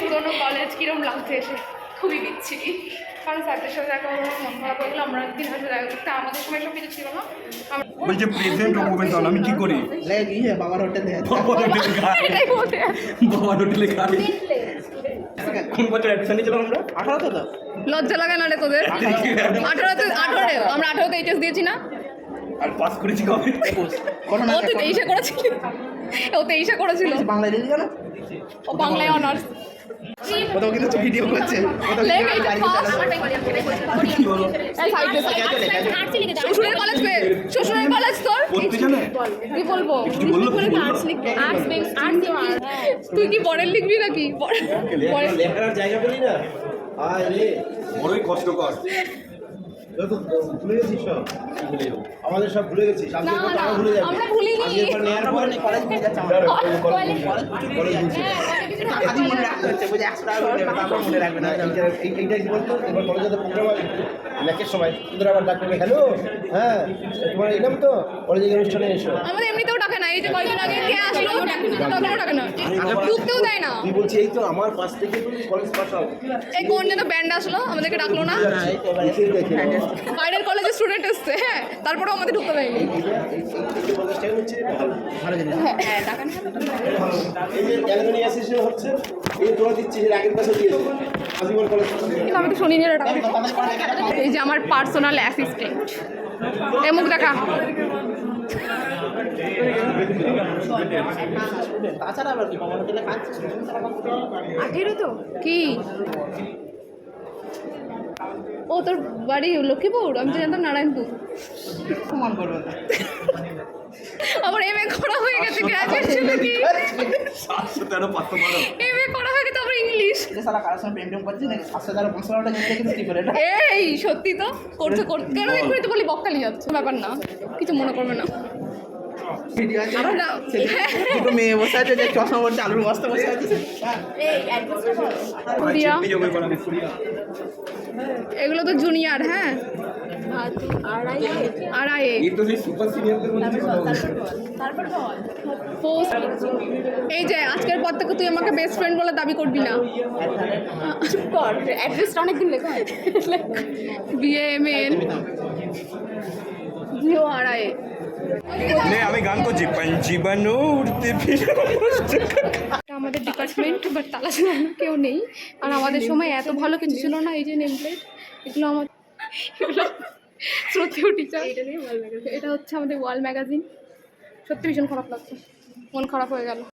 পুরোনো কলেজ কিরম লাগছে এসে? খুবই বিচ্ছিরি, কারণ স্যারদের সাথে দেখা হলো, মন খারাপ হয়ে গেলো। আমরা একদিন হয়তো দেখা করতে, আমাদের সময় সব কিছু ছিল না। বলছে প্রেজেন্ট ও মোমেন্ট আমি কি করি? বাবার হোটেলে এটাই বলতে বাবার হোটেলে খাই। কোন বছর অ্যাডমিশন নিয়েছিলাম আমরা? 18 তো লজ্জা লাগে না রে তোদের? 18তে আমরা 18তে এইচএস দিয়েছি না? আর পাস করেছি কবে? করোনা ও তুই 23-এ করেছিলি? ও 23-এ করেছিল। বাংলায় দিদি কেন ও বাংলায় অনার্স। কোথাও কিন্তু ভিডিও করছে লেখ এইটা ফার্স্ট। এই সাইডে শ্বশুরের কলেজ পে, শ্বশুরের কলেজ তোর পড়তে জানে? কি বলবো? কিছু বললো? আর্টস লিখতে, আর্টস তুই কি পরের লিখবি নাকি? পরের লেখার জায়গা পেলি না? আয় রে, বড়ই কষ্টকর। ভুলে গেছিস সব? আমাদের সব ভুলে গেছিস, না না আমরা ভুলিনি। নেওয়ার পর কলেজ নিয়ে যাচ্ছে আমার কলেজ বুঝছি। আদি মনে রাখতে হচ্ছে বুঝে 100 টাকা করে নেবে, তারপর মনে রাখবে না এইটা কি বলতো, এবার কলেজে প্রোগ্রাম হবে ম্যাচের সময় তোদের আবার ডাকবে, হ্যালো হ্যাঁ তোমার এলাম তো কলেজের অনুষ্ঠানে এসো। আমাদের এমনিতেও ডাকে না, এই যে কয়েকদিন আগে কে আসলো তখনও ডাকে না, ঢুকতেও দেয় না। তুই বলছি এই তো আমার পাশ থেকে তুমি কলেজ পাস আউট। এই কোন যেন ব্যান্ড আসলো, আমাদেরকে ডাকলো না। বাইরের কলেজের স্টুডেন্ট এসছে, হ্যাঁ, তারপরেও আমাদের ঢুকতে দেয়নি। ভালো জিনিস। হ্যাঁ ডাকা না। এই যে অ্যালুমিনি অ্যাসোসিয়েশন হচ্ছে, এই তোরা দিচ্ছিস, এর আগের বছর দিয়েছে আজিমল কলেজ। কিন্তু আমি তো শুনিনি এটা। এই যে আমার পার্সোনাল অ্যাসিস্ট্যান্ট, এ মুখ দেখা। তাছাড়া আবার কি বাবার হোটেলে খাচ্ছে 18 তো কি? ও তোর বাড়ি লক্ষ্মীপুর? আমি তো জানতাম নারায়ণপুর। প্রমাণ করবে না আবার এমএ করা হয়ে গেছে, গ্র্যাজুয়েট ছিল কি? 713 512 এমএ করা হয়ে গেছে আবার ইংলিশ। যে সালা কারোর সঙ্গে প্রেম করছিস নাকি 7,500 জেনে রেখেছিস কি করে এটা? এই সত্যি তো করতে করতে কেন এক্ষুনি তো বলি বকখালি যাচ্ছে, ব্যাপার না, কিছু মনে করবে না। ভিডিও আছে না। দুটো মেয়ে বসে আছে, যে চশমা পড়ছে, আলুর বস্তা বসে আছে। দিয়া নিয়োগ করে আমি ফুরিয়া। এগুলো তো জুনিয়র, হ্যাঁ, আড়াইয়ে এই তো সেই সুপার সিনিয়রদের মধ্যে পোস্ট। এই যে আজকের পর থেকে তুই আমাকে বেস্ট ফ্রেন্ড বলে দাবি করবি না। চুপ কর, অ্যাড্রেসটা অনেকদিন লেখা আছে। BAMN জিও আড়াইয়ে। আমি গান করছি পঞ্জীবনো উঠতে আমাদের ডিপার্টমেন্ট, বাট তালা ঝুলানো কেউ নেই। আর আমাদের সময় এত ভালো কিছু ছিল না। এই যে নেম প্লেট, এগুলো আমার, এগুলো শ্রদ্ধেয় টিচার। এটা হচ্ছে আমাদের ওয়াল ম্যাগাজিন। সত্যি ভীষণ খারাপ লাগছে, মন খারাপ হয়ে গেল।